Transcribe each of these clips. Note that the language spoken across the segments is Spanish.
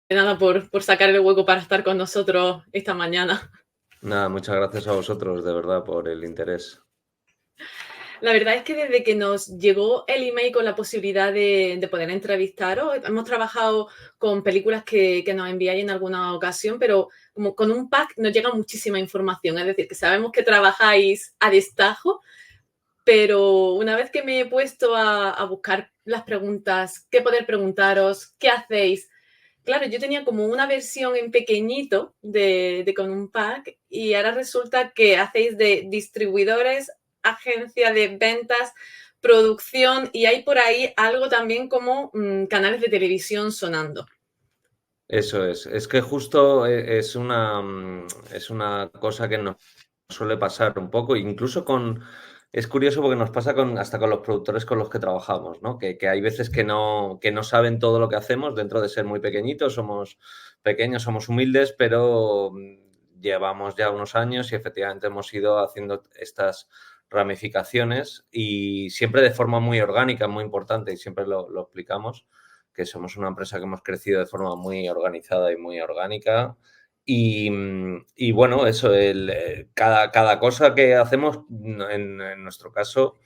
Nada, por sacar el hueco para estar con nosotros esta mañana. Nada, muchas gracias a vosotros, de verdad, por el interés. La verdad es que desde que nos llegó el email con la posibilidad de poder entrevistaros, hemos trabajado con películas que nos enviáis en alguna ocasión, pero como con un pack nos llega muchísima información. Es decir, que sabemos que trabajáis a destajo, pero una vez que me he puesto a buscar las preguntas, qué poder preguntaros, qué hacéis. Claro, yo tenía como una versión en pequeñito de con un pack y ahora resulta que hacéis de distribuidores, agencia de ventas, producción y hay por ahí algo también como canales de televisión sonando. Eso es que justo es una cosa que nos suele pasar un poco, incluso es curioso porque nos pasa hasta con los productores con los que trabajamos, ¿no? Que hay veces que no saben todo lo que hacemos dentro de ser muy pequeñitos, somos pequeños, somos humildes, pero llevamos ya unos años y efectivamente hemos ido haciendo estas ramificaciones y siempre de forma muy orgánica, muy importante y siempre lo explicamos que somos una empresa que hemos crecido de forma muy organizada y muy orgánica. Y bueno, eso, cada cosa que hacemos, en nuestro caso,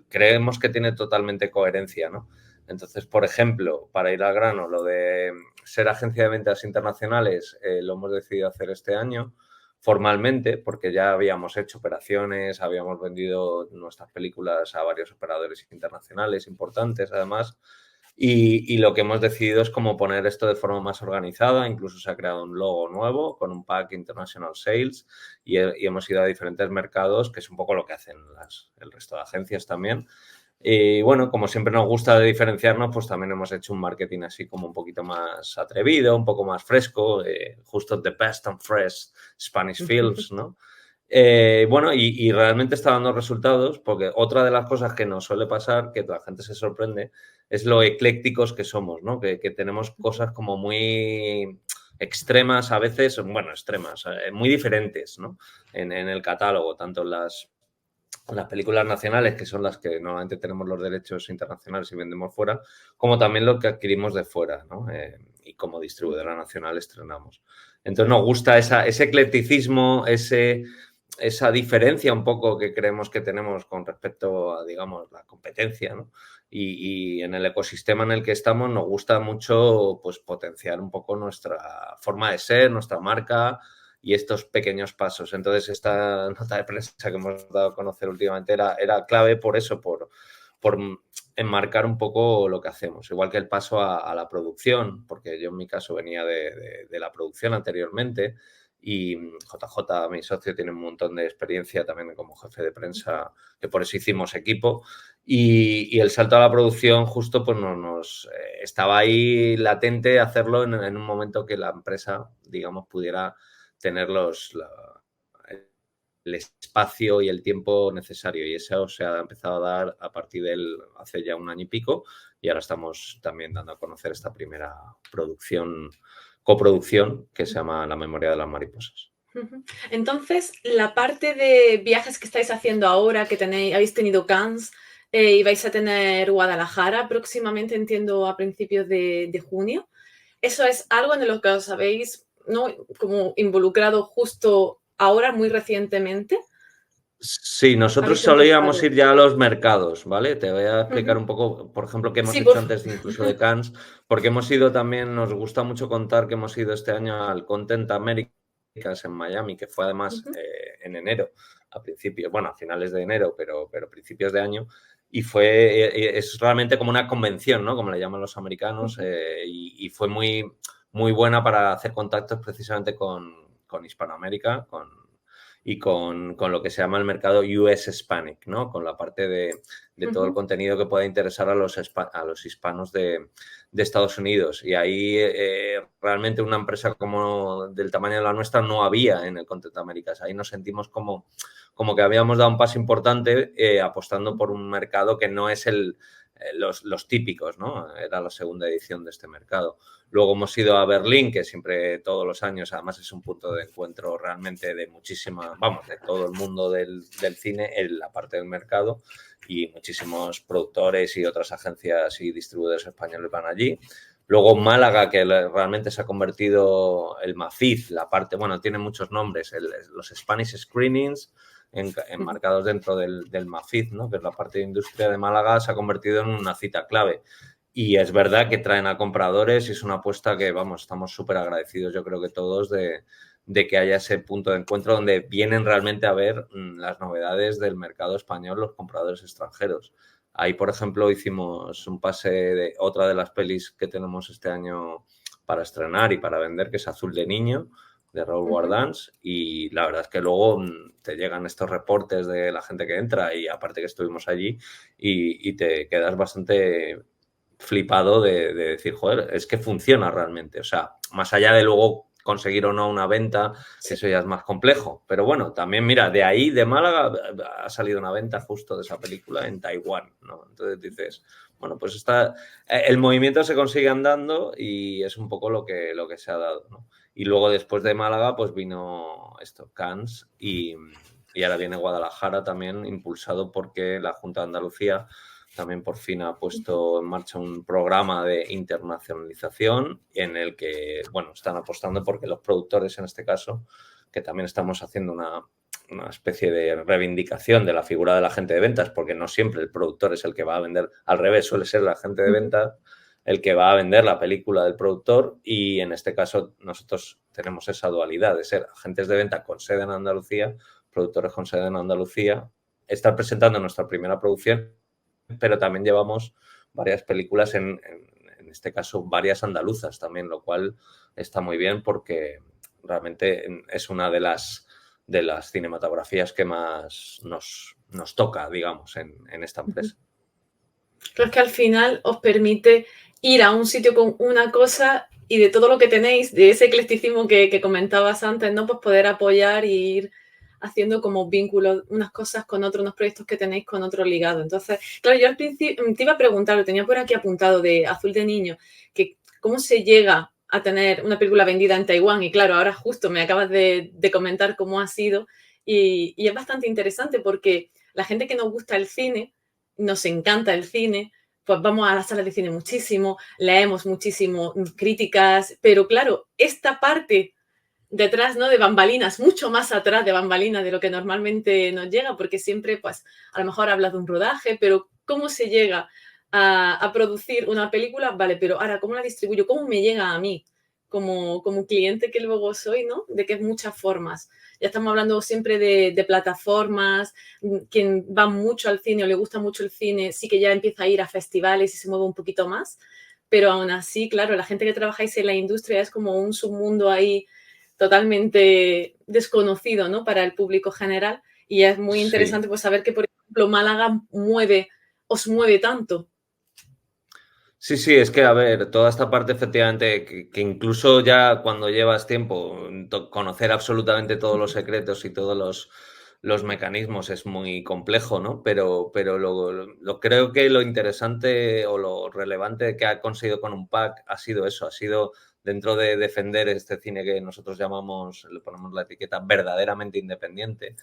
creemos que tiene totalmente coherencia, ¿no? Entonces, por ejemplo, para ir al grano, lo de ser agencia de ventas internacionales lo hemos decidido hacer este año formalmente, porque ya habíamos hecho operaciones, habíamos vendido nuestras películas a varios operadores internacionales importantes, además, y lo que hemos decidido es como poner esto de forma más organizada, incluso se ha creado un logo nuevo con un pack International Sales y hemos ido a diferentes mercados, que es un poco lo que hacen el resto de agencias también. Y bueno, como siempre nos gusta diferenciarnos, pues también hemos hecho un marketing así como un poquito más atrevido, un poco más fresco, justo the best and fresh Spanish films, ¿no? Bueno, y realmente está dando resultados porque otra de las cosas que nos suele pasar, que la gente se sorprende, es lo eclécticos que somos, ¿no? Que tenemos cosas como muy extremas a veces, bueno, extremas, muy diferentes, ¿no? En el catálogo, tanto en las películas nacionales, que son las que normalmente tenemos los derechos internacionales y vendemos fuera, como también lo que adquirimos de fuera, ¿no? Y como distribuidora nacional estrenamos. Entonces nos gusta ese eclecticismo, esa diferencia un poco que creemos que tenemos con respecto a, digamos, la competencia, ¿no? Y en el ecosistema en el que estamos nos gusta mucho pues, potenciar un poco nuestra forma de ser, nuestra marca y estos pequeños pasos. Entonces, esta nota de prensa que hemos dado a conocer últimamente era clave por eso, por enmarcar un poco lo que hacemos. Igual que el paso a la producción, porque yo en mi caso venía de la producción anteriormente y JJ, mi socio, tiene un montón de experiencia también como jefe de prensa, que por eso hicimos equipo. Y el salto a la producción justo pues estaba ahí latente hacerlo en un momento que la empresa, digamos, pudiera tener el espacio y el tiempo necesario. Y eso se ha empezado a dar a partir hace ya un año y pico y ahora estamos también dando a conocer esta primera coproducción que se llama La memoria de las mariposas. Entonces, la parte de viajes que estáis haciendo ahora, que habéis tenido Cannes y vais a tener Guadalajara próximamente, entiendo, a principios de junio, ¿eso es algo en lo que os habéis, ¿no?, como involucrado justo ahora, muy recientemente? Sí, nosotros ¿Habéis solíamos empezado? ir ya a los mercados, ¿vale? Te voy a explicar Ujú. un poco, por ejemplo, qué hemos Sí, hecho antes incluso de Cannes, porque hemos ido también, nos gusta mucho contar que hemos ido este año al Content Americas en Miami, que fue además Ujú. en enero, a principios, bueno, a finales de enero, pero principios de año, y es realmente como una convención, ¿no? Como le llaman los americanos, Ujú. y fue muy buena para hacer contactos precisamente con Hispanoamérica, y con lo que se llama el mercado US Hispanic, ¿no? Con la parte de todo el Ujú. contenido que pueda interesar a los hispanos de Estados Unidos. Y ahí realmente una empresa como del tamaño de la nuestra no había en el Content Americas. Ahí nos sentimos como que habíamos dado un paso importante apostando por un mercado que no es los típicos, ¿no? Era la segunda edición de este mercado. Luego hemos ido a Berlín, que siempre todos los años, además es un punto de encuentro realmente de muchísima, vamos, de todo el mundo del cine en la parte del mercado, y muchísimos productores y otras agencias y distribuidores españoles van allí. Luego Málaga, que realmente se ha convertido el MAFIZ, la parte, bueno, tiene muchos nombres, los Spanish Screenings, enmarcados dentro del MAFIZ, ¿no? Que es la parte de industria de Málaga, se ha convertido en una cita clave. Y es verdad que traen a compradores y es una apuesta que, vamos, estamos súper agradecidos, yo creo que todos, de que haya ese punto de encuentro donde vienen realmente a ver las novedades del mercado español los compradores extranjeros. Ahí, por ejemplo, hicimos un pase de otra de las pelis que tenemos este año para estrenar y para vender, que es Azul de Niño, de Raúl Ujú. Guardans, y la verdad es que luego te llegan estos reportes de la gente que entra, y aparte que estuvimos allí, y te quedas bastante flipado de decir, joder, es que funciona realmente. O sea, más allá de luego conseguir o no una venta, que Sí. eso ya es más complejo. Pero bueno, también mira, de ahí, de Málaga, ha salido una venta justo de esa película en Taiwán, ¿no? Entonces dices, bueno, pues está, el movimiento se consigue andando y es un poco lo que se ha dado, ¿no? Y luego después de Málaga, pues vino esto, Cannes, y ahora viene Guadalajara también, impulsado porque la Junta de Andalucía también por fin ha puesto en marcha un programa de internacionalización en el que, bueno, están apostando porque los productores, en este caso, que también estamos haciendo una especie de reivindicación de la figura del agente de ventas, porque no siempre el productor es el que va a vender, al revés, suele ser el agente de Ujú. ventas el que va a vender la película del productor, y en este caso nosotros tenemos esa dualidad de ser agentes de venta con sede en Andalucía, productores con sede en Andalucía, estar presentando nuestra primera producción, pero también llevamos varias películas, en este caso varias andaluzas también, lo cual está muy bien porque realmente es una de las cinematografías que más nos toca, digamos, en esta Ujú. empresa. Pero es que al final os permite ir a un sitio con una cosa y de todo lo que tenéis, de ese eclecticismo que comentabas antes, ¿no? Pues poder apoyar y ir haciendo como vínculos, unas cosas con otros, unos proyectos que tenéis con otros ligados. Entonces, claro, yo al principio te iba a preguntar, lo tenía por aquí apuntado de Azul de Niño, que cómo se llega a tener una película vendida en Taiwán. Y claro, ahora justo me acabas de comentar cómo ha sido. Y es bastante interesante porque la gente que nos gusta el cine, nos encanta el cine, pues vamos a las salas de cine muchísimo, leemos muchísimo críticas, pero claro, esta parte detrás, ¿no? De bambalinas, mucho más atrás de bambalinas de lo que normalmente nos llega, porque siempre, pues, a lo mejor hablas de un rodaje, pero ¿cómo se llega a producir una película? Vale, pero ahora, ¿cómo la distribuyo? ¿Cómo me llega a mí? Como cliente que luego soy, ¿no? De que es muchas formas. Ya estamos hablando siempre de plataformas, quien va mucho al cine o le gusta mucho el cine, sí que ya empieza a ir a festivales y se mueve un poquito más, pero aún así, claro, la gente que trabajáis en la industria es como un submundo ahí totalmente desconocido, ¿no? Para el público general, y es muy Sí. interesante pues saber que, por ejemplo, Málaga os mueve tanto. Sí, sí, es que, a ver, toda esta parte efectivamente, que incluso ya cuando llevas tiempo, conocer absolutamente todos los secretos y todos los mecanismos es muy complejo, ¿no? Pero creo que lo interesante o lo relevante que ha conseguido con Unpack ha sido eso, ha sido dentro de defender este cine que nosotros llamamos, le ponemos la etiqueta verdaderamente independiente,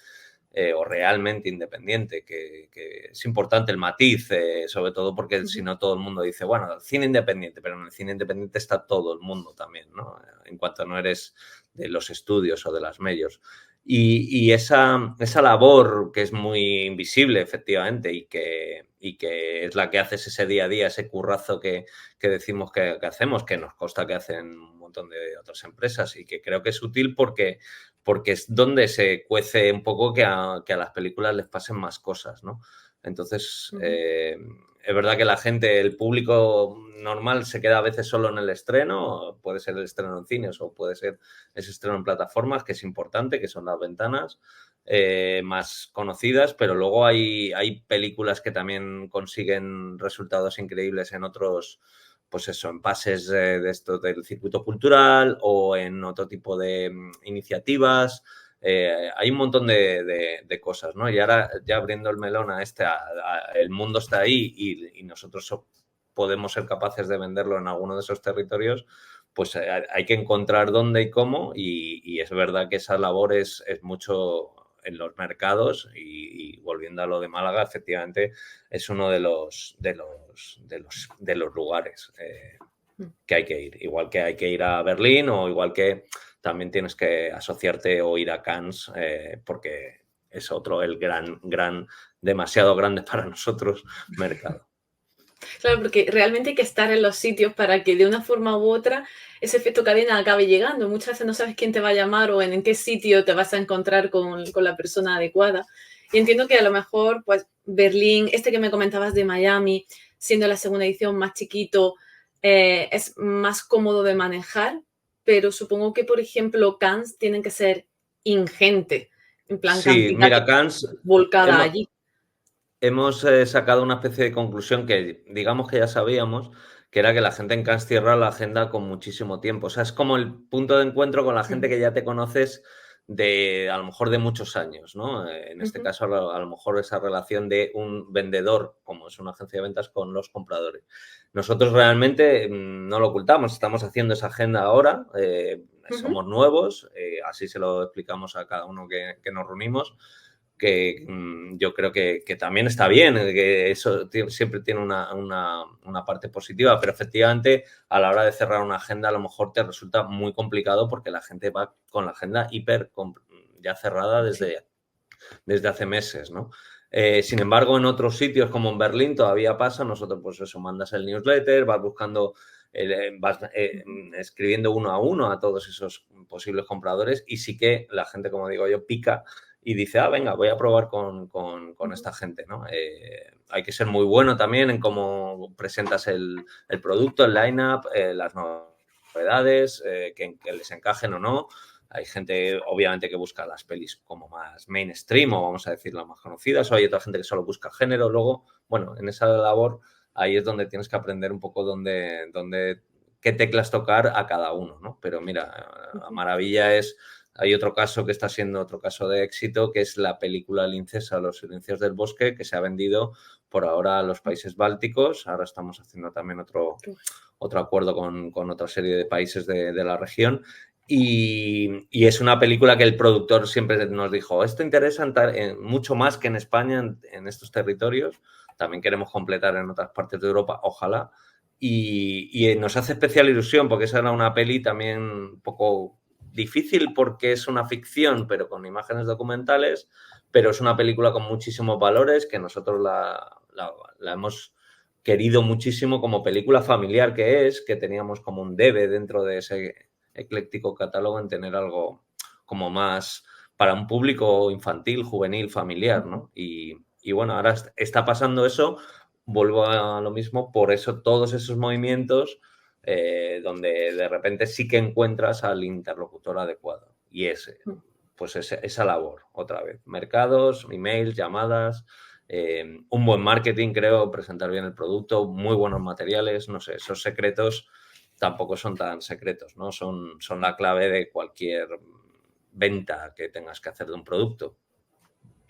o realmente independiente, que es importante el matiz, sobre todo porque si no todo el mundo dice, bueno, el cine independiente, pero en el cine independiente está todo el mundo también, ¿no? En cuanto no eres de los estudios o de las medios. Y esa labor que es muy invisible, efectivamente, y que es la que haces ese día a día, ese currazo que decimos que hacemos, que nos consta que hacen un montón de otras empresas, y que creo que es útil porque es donde se cuece un poco que a las películas les pasen más cosas, ¿no? Entonces, Ujú. es verdad que la gente, el público normal se queda a veces solo en el estreno, puede ser el estreno en cines o puede ser ese estreno en plataformas, que es importante, que son las ventanas, más conocidas, pero luego hay películas que también consiguen resultados increíbles en otros, pues eso, en pases de esto del circuito cultural o en otro tipo de iniciativas. Hay un montón de cosas, ¿no? Y ahora ya abriendo el melón a el mundo está ahí y nosotros podemos ser capaces de venderlo en alguno de esos territorios, pues hay que encontrar dónde y cómo y es verdad que esa labor es mucho en los mercados y volviendo a lo de Málaga, efectivamente es uno de los lugares que hay que ir. Igual que hay que ir a Berlín o igual que también tienes que asociarte o ir a Cannes porque es otro, el demasiado grande para nosotros mercado. Claro, porque realmente hay que estar en los sitios para que de una forma u otra ese efecto cadena acabe llegando. Muchas veces no sabes quién te va a llamar o en qué sitio te vas a encontrar con la persona adecuada. Y entiendo que a lo mejor, pues, Berlín, este que me comentabas de Miami, siendo la segunda edición más chiquito, es más cómodo de manejar, pero supongo que, por ejemplo, Cannes tienen que ser ingente, en plan Sí, cantidad mira, Cannes volcada hemos, allí. hemos sacado una especie de conclusión que digamos que ya sabíamos, que era que la gente en Cannes cierra la agenda con muchísimo tiempo. O sea, es como el punto de encuentro con la gente que ya te conoces de a lo mejor de muchos años, ¿no? En este caso, a lo mejor esa relación de un vendedor, como es una agencia de ventas, con los compradores. Nosotros realmente no lo ocultamos, estamos haciendo esa agenda ahora, somos nuevos, así se lo explicamos a cada uno que nos reunimos que yo creo que también está bien, que eso siempre tiene una parte positiva, pero efectivamente a la hora de cerrar una agenda a lo mejor te resulta muy complicado porque la gente va con la agenda ya cerrada desde hace meses, ¿no? Sin embargo, en otros sitios como en Berlín todavía pasa, nosotros pues eso, mandas el newsletter, vas buscando, vas escribiendo uno a uno a todos esos posibles compradores y sí que la gente, como digo yo, pica y dice, venga, voy a probar con esta gente, ¿no? Hay que ser muy bueno también en cómo presentas el producto, el line-up, las novedades, que les encajen o no. Hay gente, obviamente, que busca las pelis como más mainstream o vamos a decir las más conocidas, o hay otra gente que solo busca género. Luego, bueno, en esa labor ahí es donde tienes que aprender un poco qué teclas tocar a cada uno, ¿no? Pero mira, la maravilla es, hay otro caso que está siendo otro caso de éxito, que es la película Lincesa, Los silencios del bosque, que se ha vendido por ahora a los países bálticos. Ahora estamos haciendo también otro acuerdo con otra serie de países de la región. Y es una película que el productor siempre nos dijo, esto interesa mucho más que en España, en estos territorios. También queremos completar en otras partes de Europa, ojalá. Y nos hace especial ilusión porque esa era una peli también un poco difícil porque es una ficción, pero con imágenes documentales, pero es una película con muchísimos valores que nosotros la hemos querido muchísimo como película familiar que teníamos como un debe dentro de ese ecléctico catálogo en tener algo como más para un público infantil, juvenil, familiar, ¿no? Y bueno, ahora está pasando eso, vuelvo a lo mismo, por eso todos esos movimientos donde de repente sí que encuentras al interlocutor adecuado. Y pues esa labor, otra vez, mercados, emails, llamadas, un buen marketing, creo, presentar bien el producto, muy buenos materiales, no sé, esos secretos tampoco son tan secretos, ¿no? Son la clave de cualquier venta que tengas que hacer de un producto.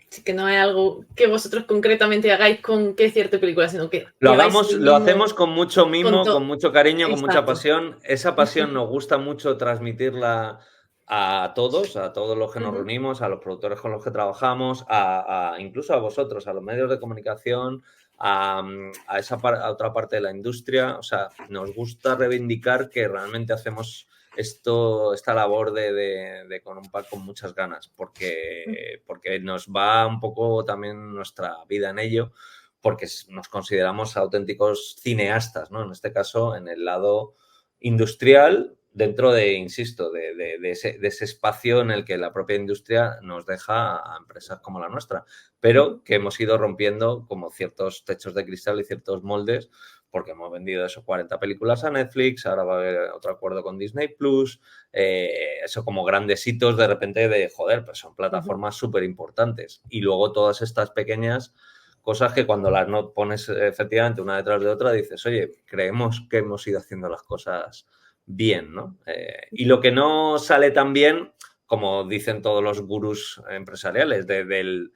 Sí, que no es algo que vosotros concretamente hagáis con qué cierta película, sino que lleváis el Lo mismo hacemos con mucho con mimo, con todo. mucho cariño, con mucha Exacto. pasión. Esa pasión nos gusta mucho transmitirla a todos los que nos reunimos, a los productores con los que trabajamos, incluso a vosotros, a los medios de comunicación, a otra parte de la industria. O sea, nos gusta reivindicar que realmente hacemos esta labor de con muchas ganas, porque nos va un poco también nuestra vida en ello, porque nos consideramos auténticos cineastas, ¿no? En este caso, en el lado industrial, dentro insisto, de ese espacio en el que la propia industria nos deja a empresas como la nuestra, pero que hemos ido rompiendo como ciertos techos de cristal y ciertos moldes porque hemos vendido esos 40 películas a Netflix, ahora va a haber otro acuerdo con Disney Plus, eso como grandes hitos de repente de, joder, pues son plataformas súper importantes. Y luego todas estas pequeñas cosas que cuando las no pones efectivamente una detrás de otra dices, oye, creemos que hemos ido haciendo las cosas bien, ¿no? Y lo que no sale tan bien, como dicen todos los gurús empresariales, de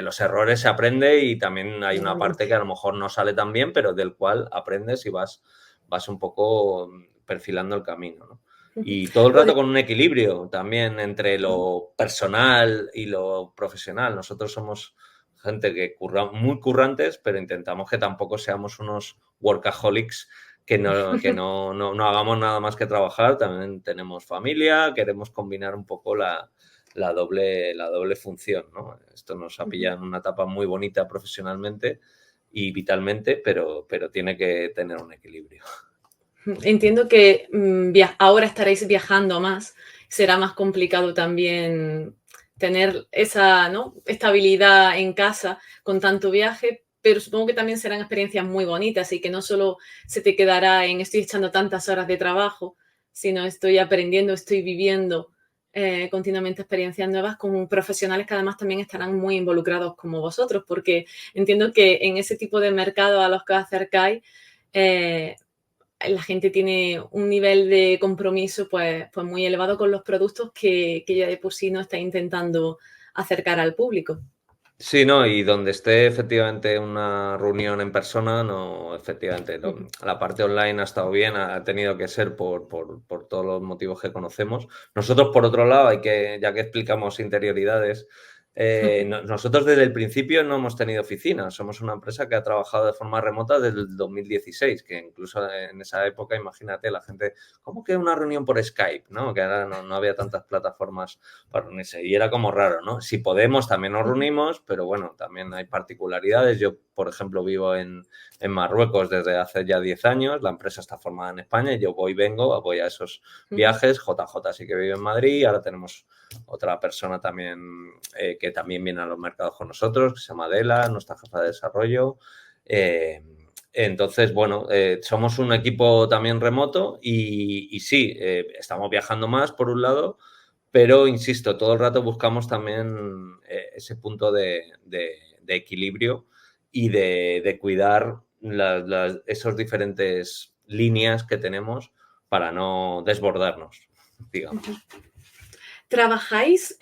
los errores se aprende y también hay una parte que a lo mejor no sale tan bien, pero del cual aprendes y vas un poco perfilando el camino, ¿no? Y todo el rato con un equilibrio también entre lo personal y lo profesional. Nosotros somos gente que muy currantes, pero intentamos que tampoco seamos unos workaholics que no hagamos nada más que trabajar. También tenemos familia, queremos combinar un poco la doble función, ¿no? Esto nos ha pillado en una etapa muy bonita profesionalmente y vitalmente, pero tiene que tener un equilibrio. Entiendo que ahora estaréis viajando más, será más complicado también tener esa, ¿no?, estabilidad en casa con tanto viaje, pero supongo que también serán experiencias muy bonitas y que no solo se te quedará en estoy echando tantas horas de trabajo, sino estoy aprendiendo, estoy viviendo continuamente experiencias nuevas con profesionales que además también estarán muy involucrados como vosotros, porque entiendo que en ese tipo de mercado a los que os acercáis, la gente tiene un nivel de compromiso pues muy elevado con los productos que ya de por sí no está intentando acercar al público. Sí, no, y donde esté efectivamente una reunión en persona, no, efectivamente, la parte online ha estado bien, ha tenido que ser por todos los motivos que conocemos. Nosotros, por otro lado, ya que explicamos interioridades, nosotros desde el principio no hemos tenido oficina, somos una empresa que ha trabajado de forma remota desde el 2016, que incluso en esa época, imagínate, la gente, ¿cómo que una reunión por Skype? ¿No? Que ahora no había tantas plataformas para reunirse y era como raro, ¿no? Si podemos, también nos reunimos, pero bueno, también hay particularidades. Yo, por ejemplo, vivo en Marruecos desde hace ya 10 años, la empresa está formada en España y yo voy a esos viajes. JJ sí que vive en Madrid, ahora tenemos otra persona también que también viene a los mercados con nosotros, que se llama Adela, nuestra jefa de desarrollo. Entonces, bueno, somos un equipo también remoto y sí, estamos viajando más por un lado, pero insisto, todo el rato buscamos también ese punto de equilibrio y de cuidar esos diferentes líneas que tenemos para no desbordarnos, digamos. Trabajáis,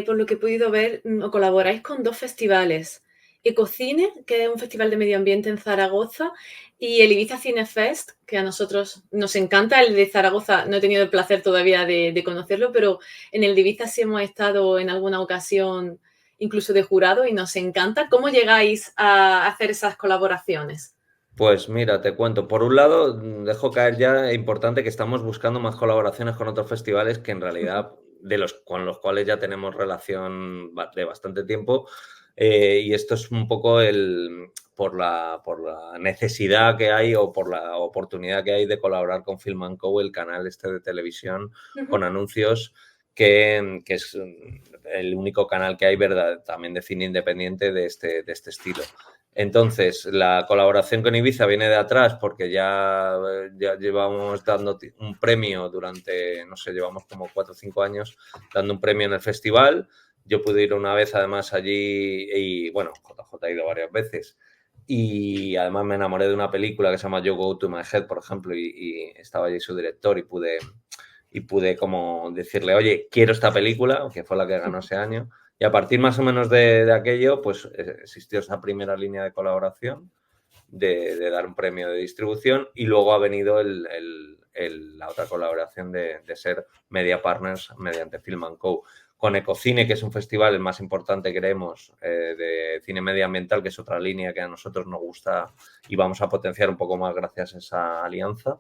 por lo que he podido ver, o colaboráis con 2 festivales, Ecocine, que es un festival de medio ambiente en Zaragoza, y el Ibiza Cine Fest, que a nosotros nos encanta. El de Zaragoza no he tenido el placer todavía de conocerlo, pero en el de Ibiza sí hemos estado en alguna ocasión incluso de jurado y nos encanta. ¿Cómo llegáis a hacer esas colaboraciones? Pues mira, te cuento. Por un lado, dejo caer ya importante que estamos buscando más colaboraciones con otros festivales que en realidad con los cuales ya tenemos relación de bastante tiempo. Y esto es un poco por la necesidad que hay o por la oportunidad que hay de colaborar con Film & Co, el canal este de televisión con anuncios, que es el único canal que hay, ¿verdad?, también de cine independiente de este estilo. Entonces, la colaboración con Ibiza viene de atrás porque ya llevamos dando un premio durante, no sé, llevamos como 4 o 5 años dando un premio en el festival. Yo pude ir una vez además allí y, bueno, JJ ha ido varias veces. Y además me enamoré de una película que se llama You Go to My Head, por ejemplo, y estaba allí su director y pude como decirle, oye, quiero esta película, que fue la que ganó ese año. Y a partir más o menos de aquello, pues existió esa primera línea de colaboración, de dar un premio de distribución, y luego ha venido la otra colaboración de ser media partners mediante Film & Co. Con Ecocine, que es un festival el más importante, creemos, de cine medioambiental, que es otra línea que a nosotros nos gusta y vamos a potenciar un poco más gracias a esa alianza,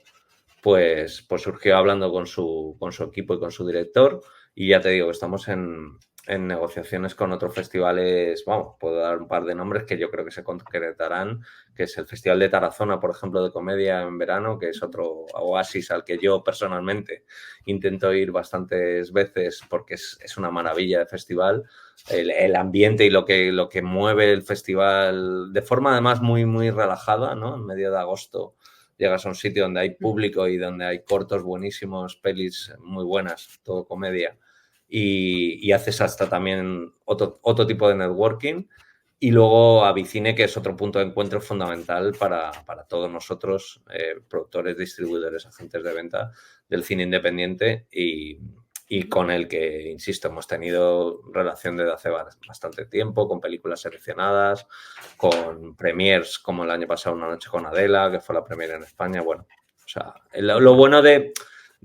pues surgió hablando con su equipo y con su director, y ya te digo que estamos en en negociaciones con otros festivales, vamos, puedo dar un par de nombres que yo creo que se concretarán, que es el Festival de Tarazona, por ejemplo, de comedia en verano, que es otro oasis al que yo personalmente intento ir bastantes veces porque es una maravilla de festival. El ambiente y lo que mueve el festival de forma además muy, muy relajada, ¿no? En medio de agosto llegas a un sitio donde hay público y donde hay cortos buenísimos, pelis muy buenas, todo comedia, y haces hasta también otro tipo de networking. Y luego Avicine, que es otro punto de encuentro fundamental para todos nosotros, productores, distribuidores, agentes de venta del cine independiente y con el que, insisto, hemos tenido relación desde hace bastante tiempo, con películas seleccionadas, con premiers como el año pasado Una noche con Adela, que fue la premier en España. Bueno, o sea, lo bueno de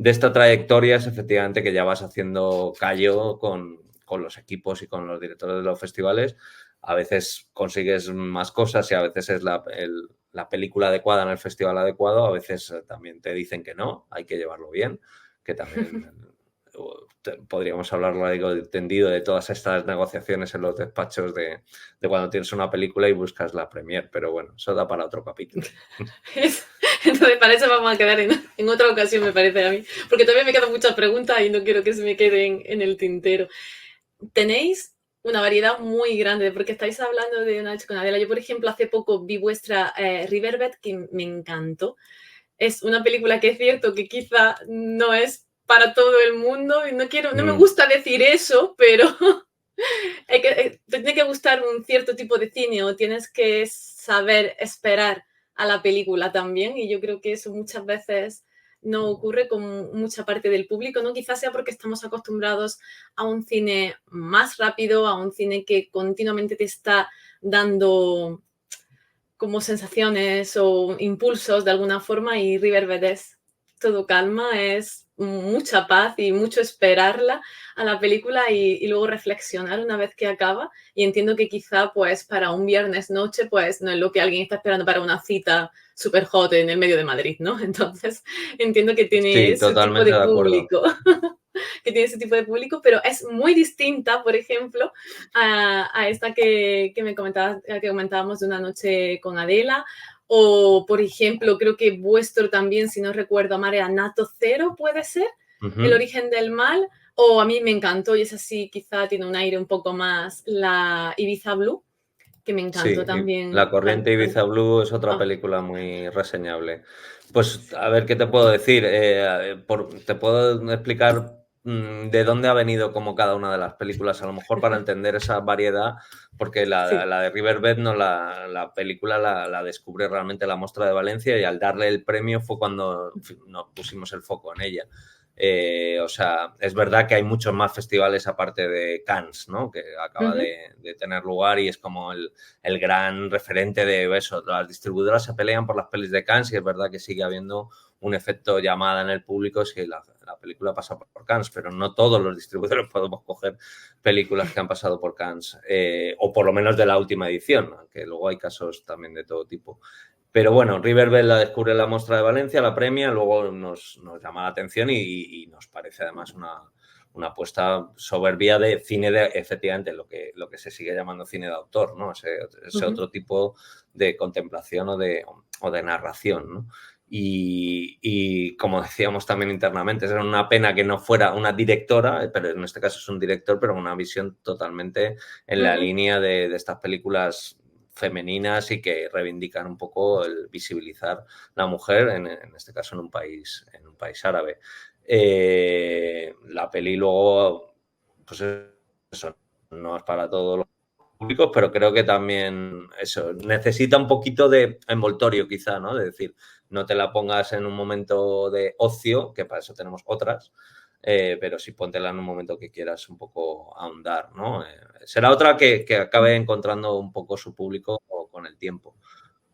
esta trayectoria es efectivamente que ya vas haciendo callo con los equipos y con los directores de los festivales. A veces consigues más cosas y a veces es la película adecuada en el festival adecuado. A veces también te dicen que no, hay que llevarlo bien, que también podríamos hablar largo y tendido de todas estas negociaciones en los despachos de cuando tienes una película y buscas la premier, pero bueno, eso da para otro capítulo. Entonces, para eso vamos a quedar en otra ocasión, me parece a mí, porque todavía me quedan muchas preguntas y no quiero que se me queden en el tintero. Tenéis una variedad muy grande, porque estáis hablando de Una noche con Adela. Yo, por ejemplo, hace poco vi vuestra Riverbed, que me encantó. Es una película que es cierto que quizá no es para todo el mundo, y no me gusta decir eso, pero te tiene que gustar un cierto tipo de cine o tienes que saber esperar a la película también, y yo creo que eso muchas veces no ocurre con mucha parte del público, ¿no? Quizás sea porque estamos acostumbrados a un cine más rápido, a un cine que continuamente te está dando como sensaciones o impulsos de alguna forma, y Riverbed es todo calma, es mucha paz y mucho esperarla a la película y luego reflexionar una vez que acaba. Y entiendo que quizá pues para un viernes noche pues no es lo que alguien está esperando para una cita super hot en el medio de Madrid, ¿no? Entonces entiendo que tiene Sí, ese tipo totalmente de de acuerdo. público. Que tiene ese tipo de público, pero es muy distinta, por ejemplo, a esta que comentábamos de Una noche con Adela, o por ejemplo, creo que vuestro también, si no recuerdo mal, era Nato Cero, puede ser, El origen del mal, o a mí me encantó, y es así, quizá tiene un aire un poco más, la Ibiza Blue, que me encantó Sí, también. La corriente Ibiza Blue es otra Oh, película muy reseñable. Pues a ver qué te puedo decir. Te puedo explicar de dónde ha venido como cada una de las películas, a lo mejor para entender esa variedad, porque sí. la de Riverbed no la película la descubre realmente la Mostra de Valencia y al darle el premio fue cuando en fin, nos pusimos el foco en ella. O sea, es verdad que hay muchos más festivales aparte de Cannes, ¿no? Que acaba de tener lugar y es como el gran referente de eso. Las distribuidoras se pelean por las pelis de Cannes y es verdad que sigue habiendo un efecto llamada en el público si la película pasa por Cannes, pero no todos los distribuidores podemos coger películas que han pasado por Cannes, o por lo menos de la última edición, aunque luego hay casos también de todo tipo. Pero bueno, Riverbed la descubre la Mostra de Valencia, la premia, luego nos llama la atención y nos parece además una apuesta soberbia de cine de, efectivamente, lo que se sigue llamando cine de autor, ¿no? Ese otro tipo de contemplación o de narración, ¿no? Y como decíamos también internamente, era una pena que no fuera una directora, pero en este caso es un director, pero con una visión totalmente en la línea de estas películas femeninas y que reivindican un poco el visibilizar la mujer, en este caso en un país árabe. La peli luego, pues eso, no es para todos los públicos, pero creo que también eso, necesita un poquito de envoltorio quizá, ¿no? De decir, no te la pongas en un momento de ocio, que para eso tenemos otras, pero sí póntela en un momento que quieras un poco ahondar, ¿no? Será otra que acabe encontrando un poco su público con el tiempo.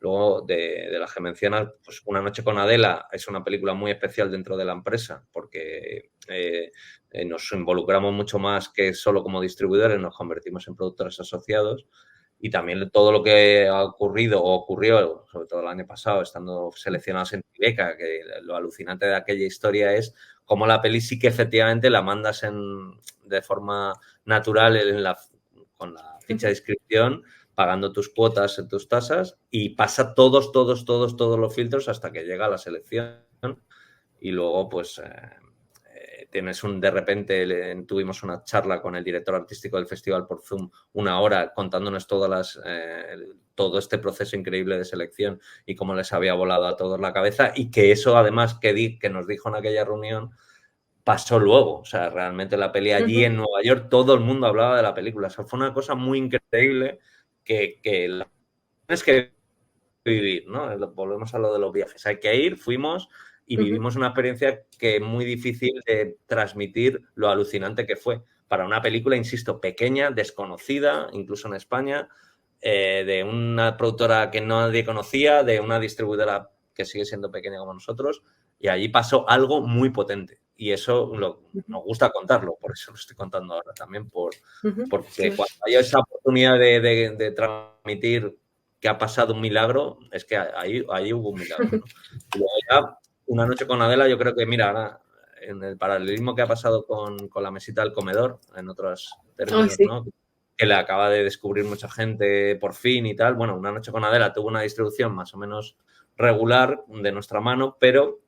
Luego, de las que mencionas, pues Una noche con Adela es una película muy especial dentro de la empresa porque nos involucramos mucho más que solo como distribuidores, nos convertimos en productores asociados y también todo lo que ha ocurrido o ocurrió, sobre todo el año pasado, estando seleccionados en Tribeca, que lo alucinante de aquella historia es cómo la peli sí que efectivamente la mandas de forma natural con la ficha de inscripción, pagando tus cuotas, tus tasas, y pasa todos los filtros hasta que llega a la selección. Y luego, pues, de repente tuvimos una charla con el director artístico del festival por Zoom, 1 hora, contándonos todo este proceso increíble de selección y cómo les había volado a todos la cabeza, y que eso, además, que nos dijo en aquella reunión, pasó luego. O sea, realmente la peli allí en Nueva York, todo el mundo hablaba de la película. O sea, fue una cosa muy increíble que tienes que vivir, ¿no? Volvemos a lo de los viajes. Hay que ir, fuimos y vivimos una experiencia que es muy difícil de transmitir lo alucinante que fue. Para una película, insisto, pequeña, desconocida, incluso en España, de una productora que nadie conocía, de una distribuidora que sigue siendo pequeña como nosotros, y allí pasó algo muy potente. Y eso nos gusta contarlo, por eso lo estoy contando ahora también, porque cuando haya esa oportunidad de transmitir que ha pasado un milagro, es que ahí hubo un milagro, ¿no? Y luego ya, Una noche con Adela, yo creo que, mira, ahora, en el paralelismo que ha pasado con la mesita del comedor, en otros términos, sí. ¿no? Que le acaba de descubrir mucha gente por fin y tal. Bueno, Una noche con Adela tuvo una distribución más o menos regular de nuestra mano, pero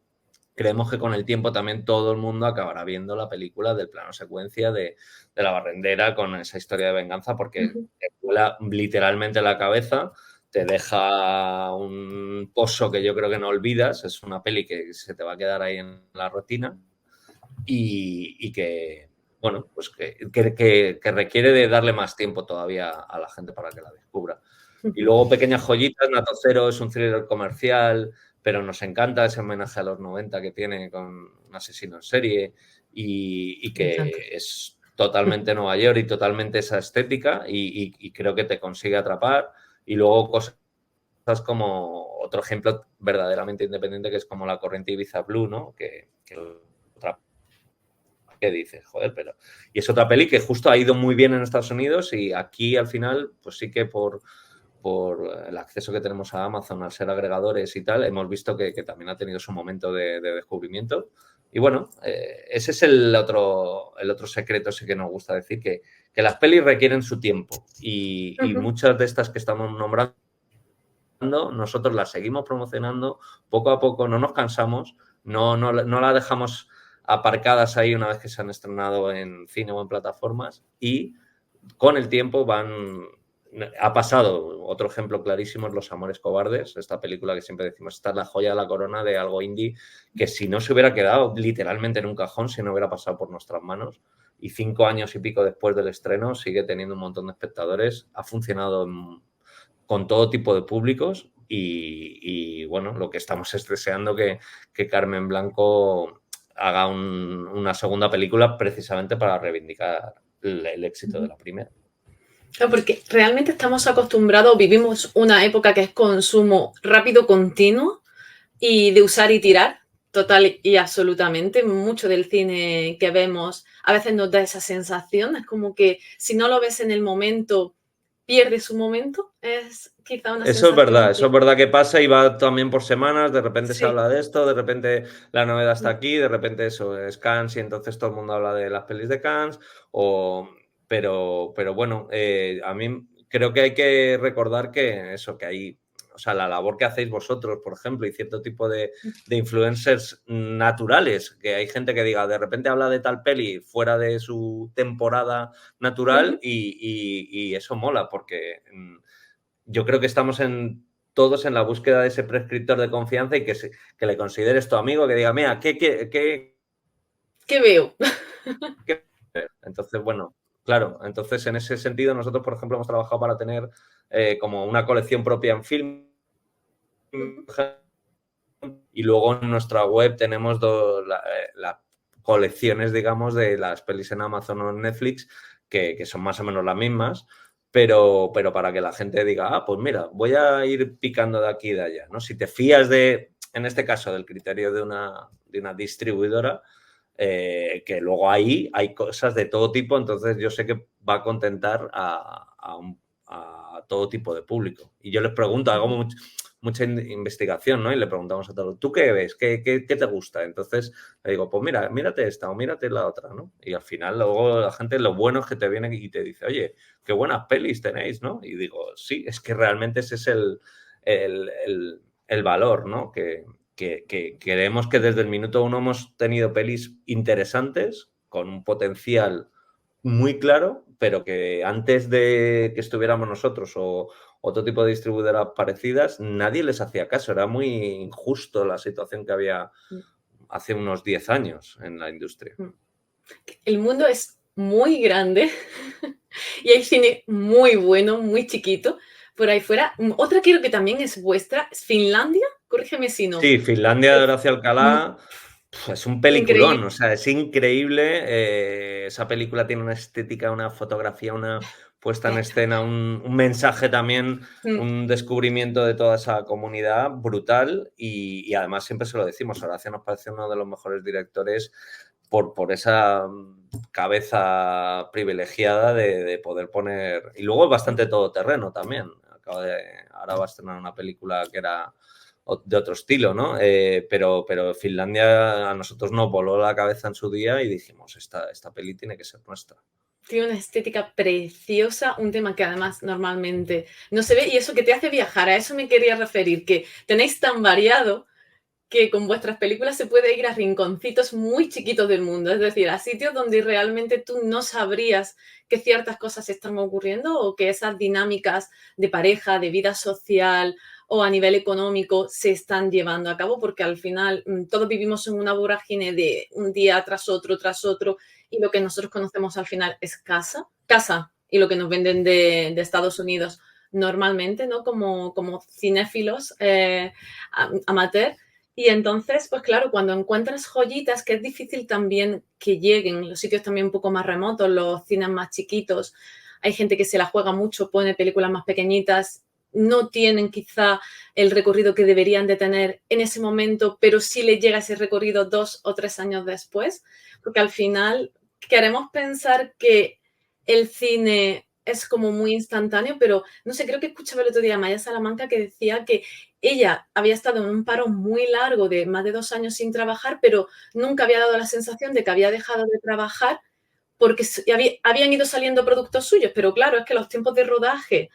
creemos que con el tiempo también todo el mundo acabará viendo la película del plano secuencia de la barrendera con esa historia de venganza, porque te vuela literalmente la cabeza, te deja un pozo que yo creo que no olvidas. Es una peli que se te va a quedar ahí en la retina y que, bueno, pues que requiere de darle más tiempo todavía a la gente para que la descubra. Y luego pequeñas joyitas. Nato Cero es un thriller comercial, pero nos encanta ese homenaje a los 90 que tiene con un asesino en serie y que es totalmente Nueva York y totalmente esa estética, y creo que te consigue atrapar. Y luego cosas como otro ejemplo verdaderamente independiente, que es como La corriente Ibiza Blue, ¿no? Que otra que dices, joder, pero... Y es otra peli que justo ha ido muy bien en Estados Unidos, y aquí al final, pues sí que por el acceso que tenemos a Amazon, al ser agregadores y tal, hemos visto que también ha tenido su momento de descubrimiento. Y bueno, ese es el otro secreto, ese que nos gusta decir, que las pelis requieren su tiempo, y muchas de estas que estamos nombrando, nosotros las seguimos promocionando poco a poco, no nos cansamos, no las dejamos aparcadas ahí una vez que se han estrenado en cine o en plataformas, y con el tiempo ha pasado. Otro ejemplo clarísimo es Los amores cobardes, esta película que siempre decimos, esta es la joya de la corona de algo indie, que si no se hubiera quedado literalmente en un cajón, si no hubiera pasado por nuestras manos, y 5 años y pico después del estreno sigue teniendo un montón de espectadores, ha funcionado con todo tipo de públicos, y bueno, lo que estamos es deseando que Carmen Blanco haga una segunda película precisamente para reivindicar el éxito de la primera. Claro, porque realmente estamos acostumbrados, vivimos una época que es consumo rápido, continuo, y de usar y tirar, total y absolutamente. Mucho del cine que vemos a veces nos da esa sensación, es como que si no lo ves en el momento, pierde su momento. Es quizá una Eso sensación es verdad que pasa, y va también por semanas. De repente se Sí. habla de esto, de repente la novedad está aquí, de repente eso es Cannes, y entonces todo el mundo habla de las pelis de Cannes. Pero bueno, a mí creo que hay que recordar que hay, o sea, la labor que hacéis vosotros, por ejemplo, y cierto tipo de influencers naturales, que hay gente que diga, de repente habla de tal peli fuera de su temporada natural, y eso mola, porque yo creo que estamos todos en la búsqueda de ese prescriptor de confianza, y que le consideres tu amigo, que diga, mira, ¿Qué veo? Entonces, bueno, claro, entonces en ese sentido nosotros, por ejemplo, hemos trabajado para tener como una colección propia en film, y luego en nuestra web tenemos las colecciones, digamos, de las pelis en Amazon o en Netflix, que son más o menos las mismas, pero para que la gente diga, pues mira, voy a ir picando de aquí y de allá, ¿no? Si te fías en este caso, del criterio de una distribuidora, que luego ahí hay cosas de todo tipo, entonces yo sé que va a contentar a todo tipo de público. Y yo les pregunto, hago mucha investigación, ¿no? Y le preguntamos a todos, ¿tú qué ves? ¿Qué te gusta? Entonces le digo, pues mira, mírate esta o mírate la otra, ¿no? Y al final luego la gente, lo bueno es que te viene y te dice, oye, qué buenas pelis tenéis, ¿no? Y digo, sí, es que realmente ese es el, el valor, ¿no? Que creemos que desde el minuto uno hemos tenido pelis interesantes, con un potencial muy claro, pero que antes de que estuviéramos nosotros o otro tipo de distribuidoras parecidas, nadie les hacía caso. Era muy injusto la situación que había hace unos 10 años en la industria. El mundo es muy grande y hay cine muy bueno, muy chiquito por ahí fuera. Otra quiero que también es vuestra, es Finlandia, corrígeme si no. Sí, Finlandia de Es Horacio Alcalá es un increíble. peliculón, o sea, es increíble. Esa película tiene una estética, una fotografía, una puesta en escena, un mensaje también, un descubrimiento de toda esa comunidad brutal y además siempre se lo decimos, Horacio nos parece uno de los mejores directores por esa cabeza privilegiada de poder poner... Y luego es bastante todoterreno también. Ahora va a estrenar una película que era de otro estilo, ¿no? Pero Finlandia a nosotros nos voló la cabeza en su día y dijimos, esta peli tiene que ser nuestra. Tiene una estética preciosa, un tema que además normalmente no se ve y eso que te hace viajar, a eso me quería referir, que tenéis tan variado que con vuestras películas se puede ir a rinconcitos muy chiquitos del mundo, es decir, a sitios donde realmente tú no sabrías que ciertas cosas están ocurriendo o que esas dinámicas de pareja, de vida social o a nivel económico se están llevando a cabo, porque al final todos vivimos en una vorágine de un día tras otro, y lo que nosotros conocemos al final es casa y lo que nos venden de Estados Unidos normalmente, ¿no? Como cinéfilos amateur. Y entonces, pues claro, cuando encuentras joyitas, que es difícil también que lleguen, los sitios también un poco más remotos, los cines más chiquitos, hay gente que se la juega mucho, pone películas más pequeñitas, no tienen quizá el recorrido que deberían de tener en ese momento, pero sí les llega ese recorrido 2 o 3 años después, porque al final queremos pensar que el cine es como muy instantáneo, pero no sé, creo que escuchaba el otro día a Maya Salamanca que decía que ella había estado en un paro muy largo de más de 2 años sin trabajar, pero nunca había dado la sensación de que había dejado de trabajar porque habían ido saliendo productos suyos, pero claro, es que los tiempos de rodaje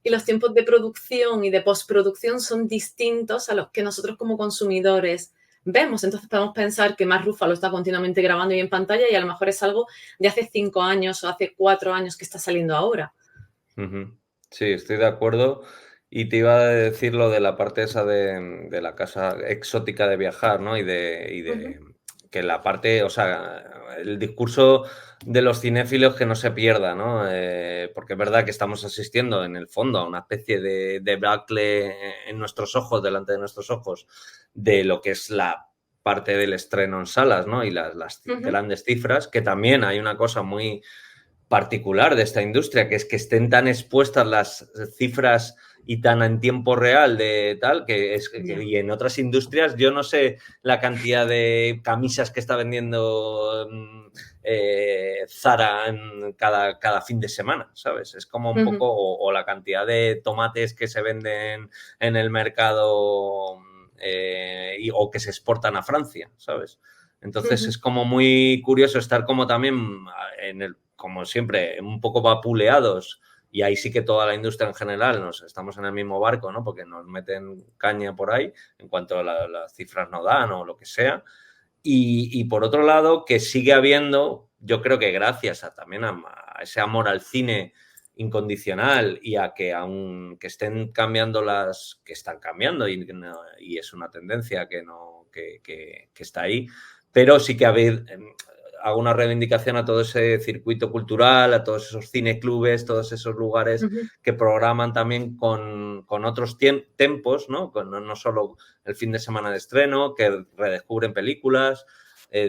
y los tiempos de producción y de postproducción son distintos a los que nosotros como consumidores vemos. Entonces podemos pensar que Mark Ruffalo está continuamente grabando y en pantalla y a lo mejor es algo de hace 5 años o hace 4 años que está saliendo ahora. Sí, estoy de acuerdo. Y te iba a decir lo de la parte esa de la casa exótica de viajar, ¿no? Y de que la parte, o sea, el discurso de los cinéfilos que no se pierda, ¿no? Porque es verdad que estamos asistiendo en el fondo a una especie de debacle en nuestros ojos, delante de nuestros ojos, de lo que es la parte del estreno en salas, ¿no? Y las grandes cifras, que también hay una cosa muy particular de esta industria, que es que estén tan expuestas las cifras y tan en tiempo real de tal, y en otras industrias yo no sé la cantidad de camisas que está vendiendo Zara en cada fin de semana, ¿sabes? Es como un poco, o la cantidad de tomates que se venden en el mercado o que se exportan a Francia, ¿sabes? Entonces es como muy curioso estar como también como siempre, un poco vapuleados, y ahí sí que toda la industria en general nos estamos en el mismo barco, ¿no? Porque nos meten caña por ahí en cuanto a las cifras no dan o lo que sea. Y por otro lado, que sigue habiendo, yo creo que gracias también a ese amor al cine incondicional y a que aunque estén cambiando que están cambiando y es una tendencia que está ahí, pero sí que hago una reivindicación a todo ese circuito cultural, a todos esos cineclubes, todos esos lugares que programan también con otros tempos, ¿no? No solo el fin de semana de estreno, que redescubren películas,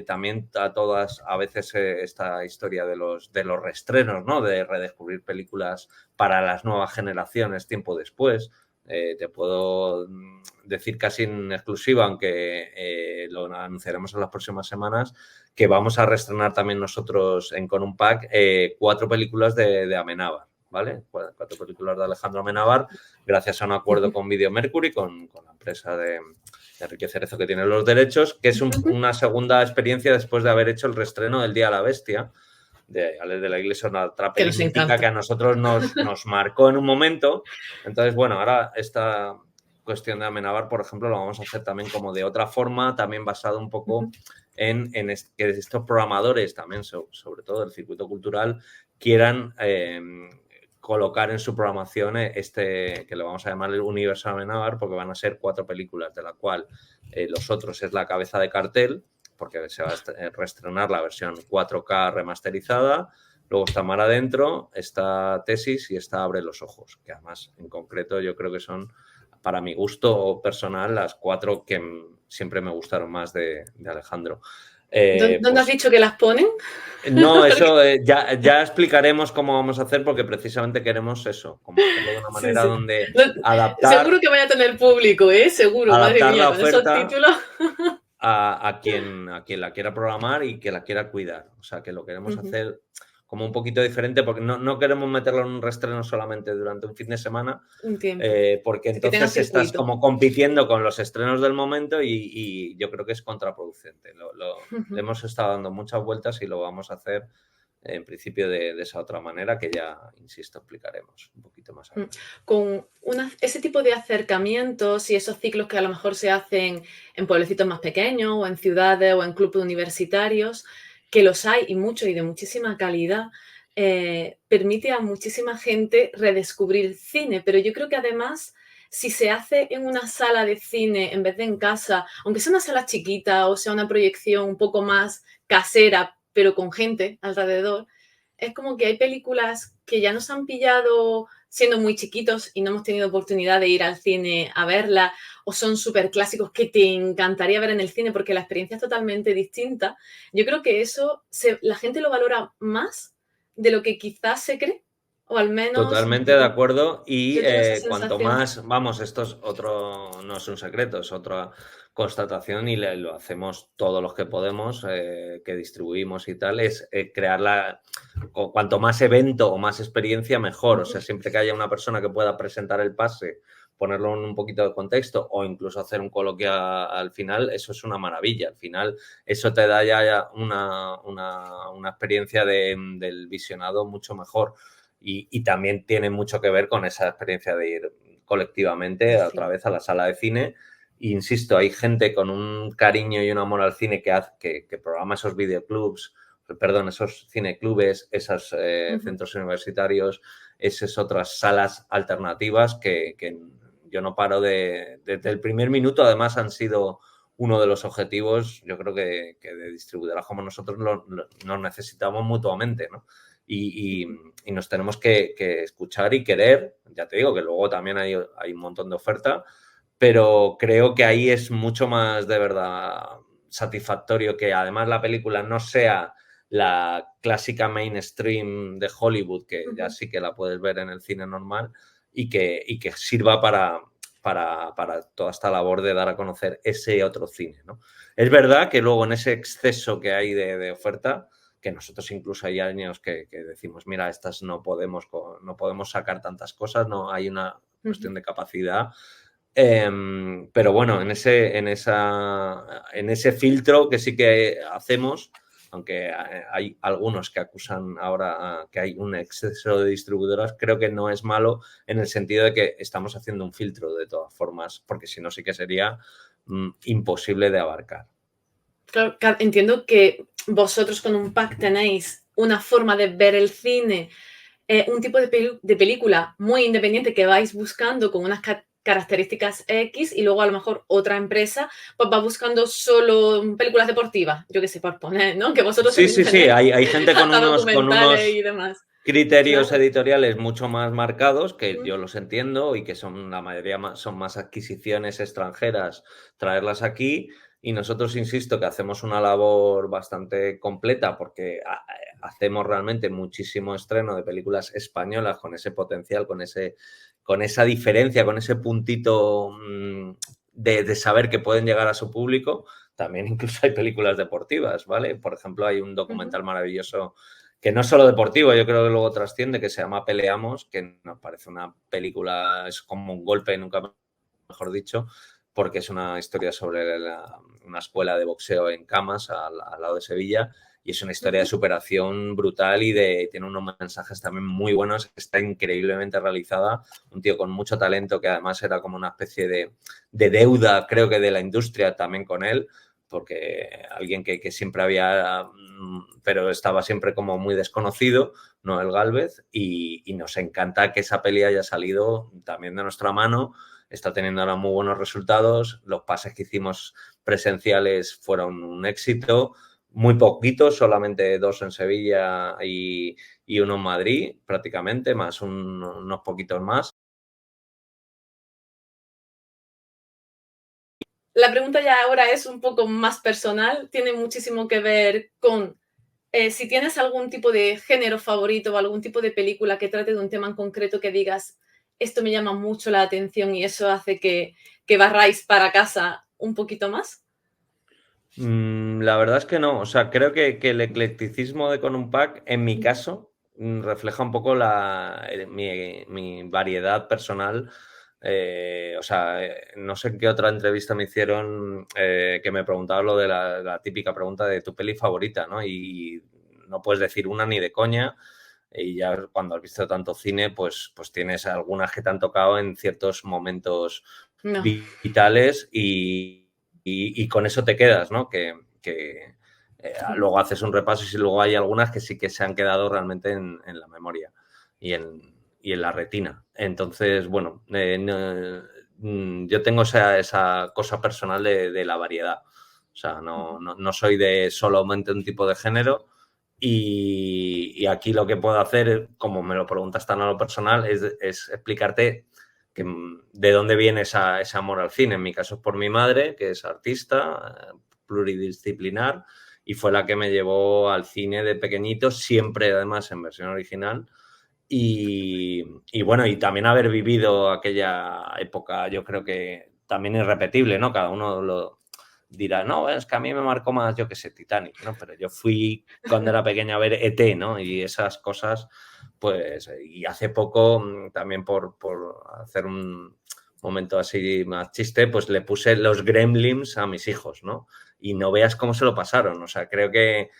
también a veces esta historia de los reestrenos, ¿no? De redescubrir películas para las nuevas generaciones tiempo después. Te puedo decir casi en exclusiva, aunque lo anunciaremos en las próximas semanas, que vamos a reestrenar también nosotros Con un Pack 4 películas de Amenábar, ¿vale? Cuatro películas de Alejandro Amenábar, gracias a un acuerdo con Video Mercury, con la empresa de Enrique Cerezo que tiene los derechos, que es una segunda experiencia después de haber hecho el reestreno del Día de la Bestia, de Ales de la Iglesia, una otra Que nos peli mítica que encanta. a nosotros nos marcó en un momento. Entonces, bueno, ahora esta cuestión de Amenábar, por ejemplo, lo vamos a hacer también como de otra forma, también basado un poco en que estos programadores, también sobre todo del circuito cultural, quieran colocar en su programación que le vamos a llamar el Universo Amenábar, porque van a ser 4 películas, de la cual Los Otros es la cabeza de cartel, porque se va a reestrenar la versión 4K remasterizada. Luego está Mar Adentro, está Tesis y está Abre los Ojos, que además, en concreto, yo creo que son, para mi gusto personal, las 4 que siempre me gustaron más de Alejandro. ¿Dónde has dicho que las ponen? No, eso ya explicaremos cómo vamos a hacer, porque precisamente queremos eso, como hacerlo de una Sí, manera sí. donde No, adaptar seguro que vaya a tener público, ¿eh? Seguro, madre la mía, con esos oferta títulos. a quien la quiera programar y que la quiera cuidar. O sea, que lo queremos hacer como un poquito diferente, porque no queremos meterlo en un reestreno solamente durante un fin de semana, Un tiempo. porque Que tenga entonces estás circuito. como compitiendo con los estrenos del momento y yo creo que es contraproducente. Le hemos estado dando muchas vueltas y lo vamos a hacer en principio de esa otra manera, que ya, insisto, explicaremos un poquito más adelante. Con ese tipo de acercamientos y esos ciclos que a lo mejor se hacen en pueblecitos más pequeños o en ciudades o en clubes universitarios, que los hay y muchos y de muchísima calidad, permite a muchísima gente redescubrir cine. Pero yo creo que además, si se hace en una sala de cine en vez de en casa, aunque sea una sala chiquita o sea una proyección un poco más casera, pero con gente alrededor, es como que hay películas que ya nos han pillado siendo muy chiquitos y no hemos tenido oportunidad de ir al cine a verla, o son súper clásicos que te encantaría ver en el cine porque la experiencia es totalmente distinta. Yo creo que eso la gente lo valora más de lo que quizás se cree, o al menos Totalmente de acuerdo, y yo tengo esa cuanto sensación. más, vamos, esto es otro, no es un secreto, es otra constatación y lo hacemos todos los que podemos, que distribuimos y tal, es cuanto más evento o más experiencia, mejor. O sea, siempre que haya una persona que pueda presentar el pase, ponerlo en un poquito de contexto o incluso hacer un coloquio al final, eso es una maravilla. Al final, eso te da ya una experiencia del visionado mucho mejor. Y también tiene mucho que ver con esa experiencia de ir colectivamente otra vez a la sala de cine. Insisto, hay gente con un cariño y un amor al cine que programa esos videoclubs, perdón, esos cineclubes, esos centros universitarios, esas otras salas alternativas que yo no paro desde el primer minuto. Además, han sido uno de los objetivos, yo creo que de distribuidoras como nosotros nos necesitamos mutuamente, ¿no? Y nos tenemos que escuchar y querer. Ya te digo que luego también hay un montón de oferta, pero creo que ahí es mucho más de verdad satisfactorio que además la película no sea la clásica mainstream de Hollywood, que ya sí que la puedes ver en el cine normal, y que sirva para toda esta labor de dar a conocer ese otro cine, ¿no? Es verdad que luego en ese exceso que hay de oferta, que nosotros incluso hay años que decimos, mira, estas no podemos sacar tantas cosas, no hay una cuestión de capacidad. Pero bueno, en ese filtro que sí que hacemos, aunque hay algunos que acusan ahora que hay un exceso de distribuidoras, creo que no es malo en el sentido de que estamos haciendo un filtro de todas formas, porque si no sí que sería imposible de abarcar. Claro, entiendo que vosotros con un pack tenéis una forma de ver el cine, un tipo de película muy independiente que vais buscando con unas características X, y luego a lo mejor otra empresa pues va buscando solo películas deportivas, yo qué sé, por poner, ¿no? Que vosotros Sí, también sí, sí, tenéis hay gente con hasta unos documentales y demás. criterios Claro. editoriales mucho más marcados, que yo los entiendo y que son la mayoría son más adquisiciones extranjeras, traerlas aquí. Y nosotros, insisto, que hacemos una labor bastante completa porque hacemos realmente muchísimo estreno de películas españolas con ese potencial, con esa diferencia, con ese puntito de saber que pueden llegar a su público. También incluso hay películas deportivas, ¿vale? Por ejemplo, hay un documental maravilloso que no es solo deportivo, yo creo que luego trasciende, que se llama Peleamos, que nos parece una película, es como un golpe, nunca mejor dicho, porque es una historia sobre una escuela de boxeo en Camas, al lado de Sevilla, y es una historia de superación brutal y tiene unos mensajes también muy buenos, está increíblemente realizada, un tío con mucho talento que además era como una especie de deuda, creo que de la industria también con él, porque alguien que siempre había, pero estaba siempre como muy desconocido, Noel Gálvez, y nos encanta que esa peli haya salido también de nuestra mano, está teniendo ahora muy buenos resultados, los pases que hicimos presenciales fueron un éxito, muy poquitos, solamente 2 en Sevilla y 1 en Madrid, prácticamente, más unos poquitos más. La pregunta ya ahora es un poco más personal, tiene muchísimo que ver con si tienes algún tipo de género favorito o algún tipo de película que trate de un tema en concreto que digas, esto me llama mucho la atención y eso hace que barráis para casa un poquito más. La verdad es que no. O sea, creo que el eclecticismo de Con un Pack, en mi caso, refleja un poco mi variedad personal. O sea, no sé en qué otra entrevista me hicieron que me preguntaba lo de la típica pregunta de tu peli favorita, ¿no? Y no puedes decir una ni de coña. Y ya cuando has visto tanto cine, pues tienes algunas que te han tocado en ciertos momentos No, vitales y con eso te quedas, ¿no? Luego haces un repaso y si luego hay algunas que sí que se han quedado realmente en la memoria y en la retina. Entonces, bueno, yo tengo esa cosa personal de la variedad. O sea, no soy de solamente un tipo de género y aquí lo que puedo hacer, como me lo preguntas tan a lo personal, es explicarte de dónde viene ese amor al cine. En mi caso es por mi madre, que es artista, pluridisciplinar, y fue la que me llevó al cine de pequeñito, siempre además en versión original. Y bueno, y también haber vivido aquella época, yo creo que también irrepetible, ¿no? Cada uno lo dirá, no, es que a mí me marcó más, yo qué sé, Titanic, ¿no? Pero yo fui cuando era pequeño a ver ET, ¿no? Y esas cosas, pues, y hace poco, también por hacer un momento así más chiste, pues le puse los Gremlins a mis hijos, ¿no? Y no veas cómo se lo pasaron. O sea, creo que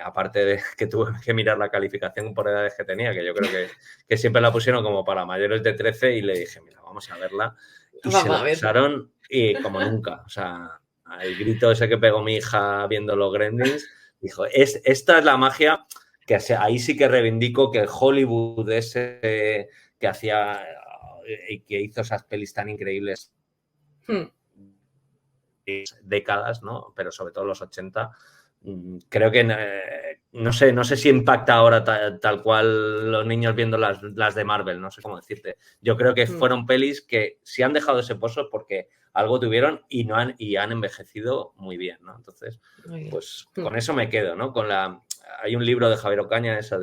aparte de que tuve que mirar la calificación por edades que tenía, que yo creo que siempre la pusieron como para mayores de 13 y le dije, mira, vamos a verla. Y se vamos a lo ver. pasaron como nunca. O sea, el grito ese que pegó mi hija viendo los Gremlins, dijo, esta es la magia que ahí sí que reivindico que el Hollywood ese que hacía y que hizo esas pelis tan increíbles Hmm. décadas, ¿no? Pero sobre todo los 80, creo que no sé si impacta ahora tal cual los niños viendo las de Marvel, no sé cómo decirte. Yo creo que Hmm. fueron pelis que si han dejado ese pozo porque algo tuvieron y han envejecido muy bien, ¿no? Entonces, Muy bien. pues Hmm. con eso me quedo, ¿no? Hay un libro de Javier Ocaña, esa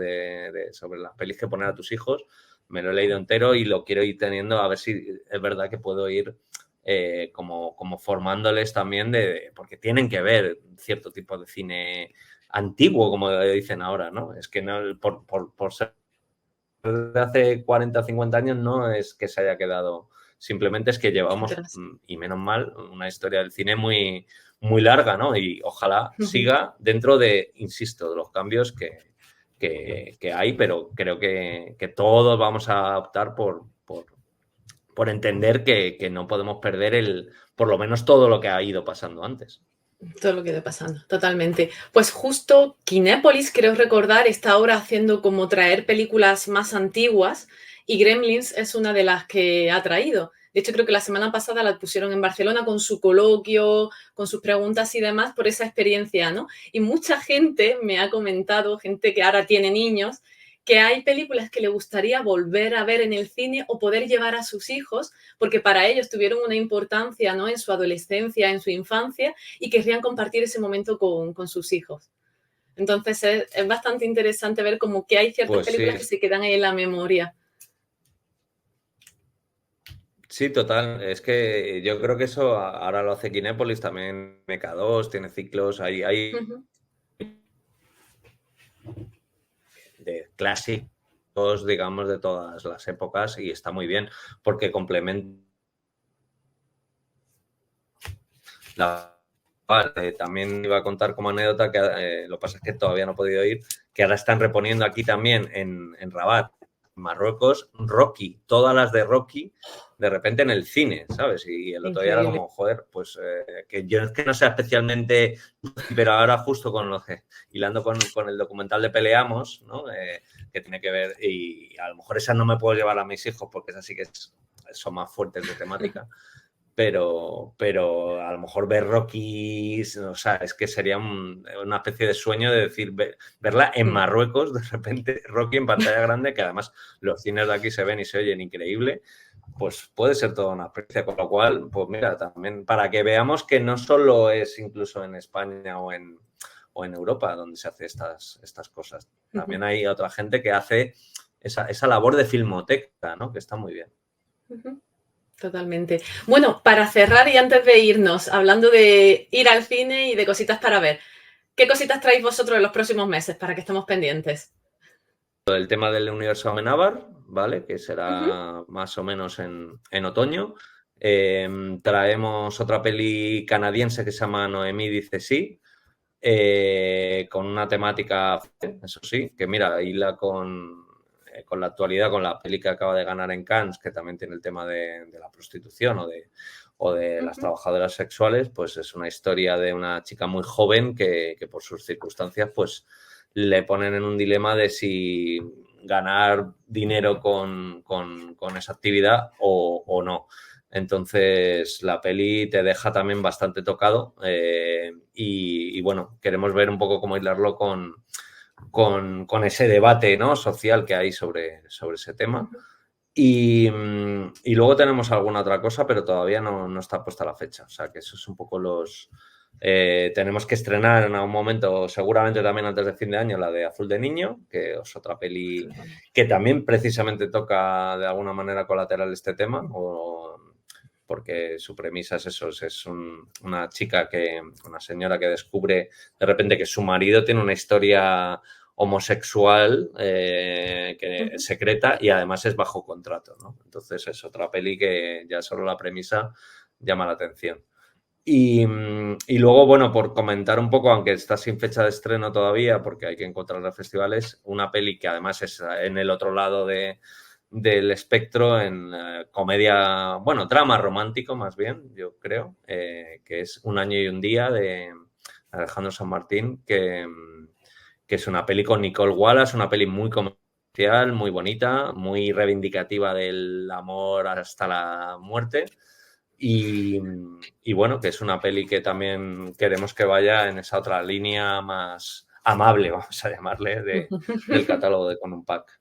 sobre las pelis que poner a tus hijos, me lo he leído entero y lo quiero ir teniendo a ver si es verdad que puedo ir como formándoles también porque tienen que ver cierto tipo de cine antiguo, como dicen ahora, ¿no? Es que no, por ser de hace 40 o 50 años no es que se haya quedado, simplemente es que llevamos, Atrás. y menos mal, una historia del cine muy larga, ¿no? Y ojalá siga dentro insisto, de los cambios que hay, pero creo que todos vamos a optar por entender que no podemos perder por lo menos todo lo que ha ido pasando antes. Todo lo que está pasando, totalmente. Pues justo Kinépolis, creo recordar, está ahora haciendo como traer películas más antiguas y Gremlins es una de las que ha traído. De hecho, creo que la semana pasada la pusieron en Barcelona con su coloquio, con sus preguntas y demás por esa experiencia, ¿no? Y mucha gente me ha comentado, gente que ahora tiene niños, que hay películas que le gustaría volver a ver en el cine o poder llevar a sus hijos, porque para ellos tuvieron una importancia, ¿no? En su adolescencia, en su infancia, y querrían compartir ese momento con sus hijos. Entonces es bastante interesante ver como que hay ciertas Pues sí, películas que se quedan ahí en la memoria. sí, total. Es que yo creo que eso ahora lo hace Kinépolis, también MK2, tiene ciclos, hay Ujú. de clásicos, digamos, de todas las épocas, y está muy bien porque complementa la... también iba a contar como anécdota que lo que pasa es que todavía no he podido ir, que ahora están reponiendo aquí también en Rabat, Marruecos, Rocky, todas las de Rocky, de repente en el cine, ¿sabes? Y el otro día era Increíble. como, joder, pues que yo es que no sea especialmente, pero ahora justo con lo que, hilando con el documental de Peleamos, ¿no? Que tiene que ver, y a lo mejor esas no me puedo llevar a mis hijos porque esas sí que son más fuertes de temática, pero a lo mejor ver Rocky, o sea, es que sería una especie de sueño de decir, verla en Marruecos, de repente, Rocky en pantalla grande, que además los cines de aquí se ven y se oyen increíble, pues puede ser toda una experiencia, con lo cual, pues mira, también para que veamos que no solo es incluso en España o en Europa donde se hace estas cosas, también hay otra gente que hace esa labor de filmoteca, ¿no? Que está muy bien. Totalmente. Bueno, para cerrar y antes de irnos, hablando de ir al cine y de cositas para ver, ¿qué cositas traéis vosotros en los próximos meses para que estemos pendientes? El tema del universo Amenábar, ¿vale? Que Ujú, será más o menos en otoño. Traemos otra peli canadiense que se llama Noemí dice sí, con una temática, eso sí, que mira, hila con la actualidad, con la peli que acaba de ganar en Cannes, que también tiene el tema de la prostitución o de las ujú. trabajadoras sexuales, pues es una historia de una chica muy joven que por sus circunstancias, pues le ponen en un dilema de si ganar dinero con esa actividad o no. Entonces la peli te deja también bastante tocado y bueno, queremos ver un poco cómo hilarlo con ese debate, ¿no?, social que hay sobre ese tema. Y luego tenemos alguna otra cosa, pero todavía no está puesta la fecha. O sea, que eso es un poco los... tenemos que estrenar en algún momento, seguramente también antes de fin de año, la de Azul de Niño, que es otra peli que también precisamente toca de alguna manera colateral este tema, porque su premisa es eso, una chica una señora que descubre de repente que su marido tiene una historia homosexual secreta y además es bajo contrato, ¿no? Entonces es otra peli que ya solo la premisa llama la atención. Y luego, bueno, por comentar un poco, aunque está sin fecha de estreno todavía, porque hay que encontrar los festivales, una peli que además es en el otro lado del espectro, en comedia, bueno, drama romántico más bien, yo creo, que es Un año y un día de Alejandro San Martín, que es una peli con Nicole Wallace, una peli muy comercial, muy bonita, muy reivindicativa del amor hasta la muerte. Y bueno, que es una peli que también queremos que vaya en esa otra línea más amable, vamos a llamarle, del catálogo de Con un Pack.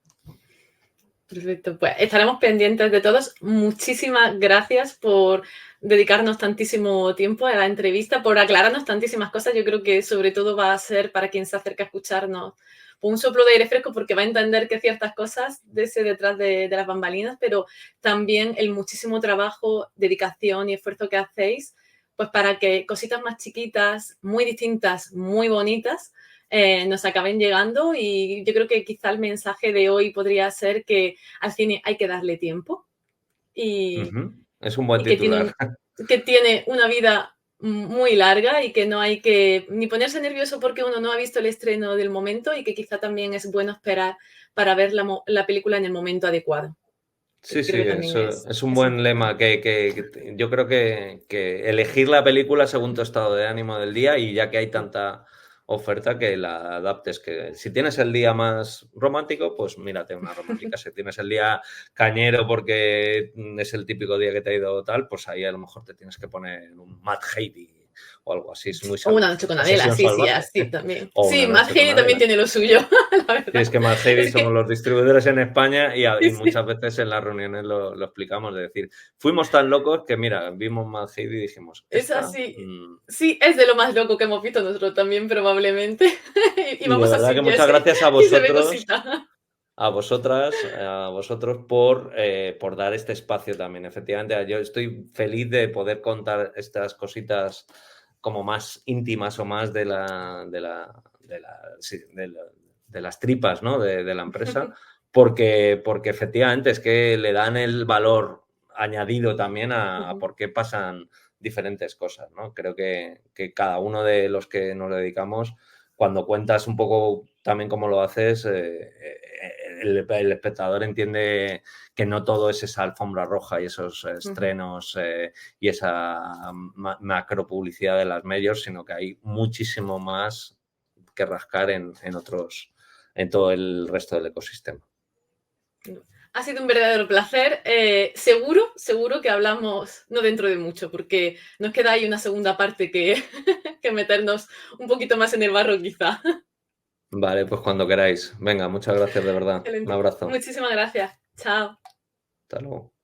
Perfecto, pues estaremos pendientes de todos. Muchísimas gracias por dedicarnos tantísimo tiempo a la entrevista, por aclararnos tantísimas cosas. Yo creo que sobre todo va a ser para quien se acerca a escucharnos un soplo de aire fresco porque va a entender que ciertas cosas de ese detrás de las bambalinas, pero también el muchísimo trabajo, dedicación y esfuerzo que hacéis, pues para que cositas más chiquitas, muy distintas, muy bonitas, nos acaben llegando, y yo creo que quizá el mensaje de hoy podría ser que al cine hay que darle tiempo y, Es un buen y que, titular. que tiene una vida muy larga y que no hay que ni ponerse nervioso porque uno no ha visto el estreno del momento, y que quizá también es bueno esperar para ver la película en el momento adecuado. Sí, Creo sí, que también es un es buen lema importante. que yo creo que elegir la película según tu estado de ánimo del día y ya que hay tanta oferta que la adaptes, que si tienes el día más romántico, pues mírate una romántica, si tienes el día cañero porque es el típico día que te ha ido tal, pues ahí a lo mejor te tienes que poner un Mad Heidi o algo así, es muy O una salvaje, noche con o Adela, Sesión sí, sí, Salvaje, así también. o Sí, Una Mad noche con Heidi también Adela. tiene lo suyo, la Sí, es verdad. que Mad Heavy Es somos que, los distribuidores en España y sí, muchas veces en las reuniones lo explicamos, de decir, fuimos tan locos que mira, vimos Mad Heavy y dijimos, es esta... así. Sí, es de lo más loco que hemos visto nosotros también, probablemente. Y Y de vamos a verdad que muchas Sitges gracias a y se ve vosotros, cosita. a vosotras, a vosotros por dar este espacio también. Efectivamente, yo estoy feliz de poder contar estas cositas como más íntimas o más sí, de las tripas, ¿no? de la empresa, porque efectivamente es que le dan el valor añadido también a por qué pasan diferentes cosas, ¿no? Creo que cada uno de los que nos dedicamos, cuando cuentas un poco también cómo lo haces, el espectador entiende que no todo es esa alfombra roja y esos estrenos y esa macro publicidad de las medios, sino que hay muchísimo más que rascar en otros, en todo el resto del ecosistema. Ha sido un verdadero placer. Seguro que hablamos no dentro de mucho, porque nos queda ahí una segunda parte que, que meternos un poquito más en el barro quizá. Vale, pues cuando queráis. Venga, muchas gracias de verdad. Un Excelente. abrazo. Muchísimas gracias. Chao. Hasta luego.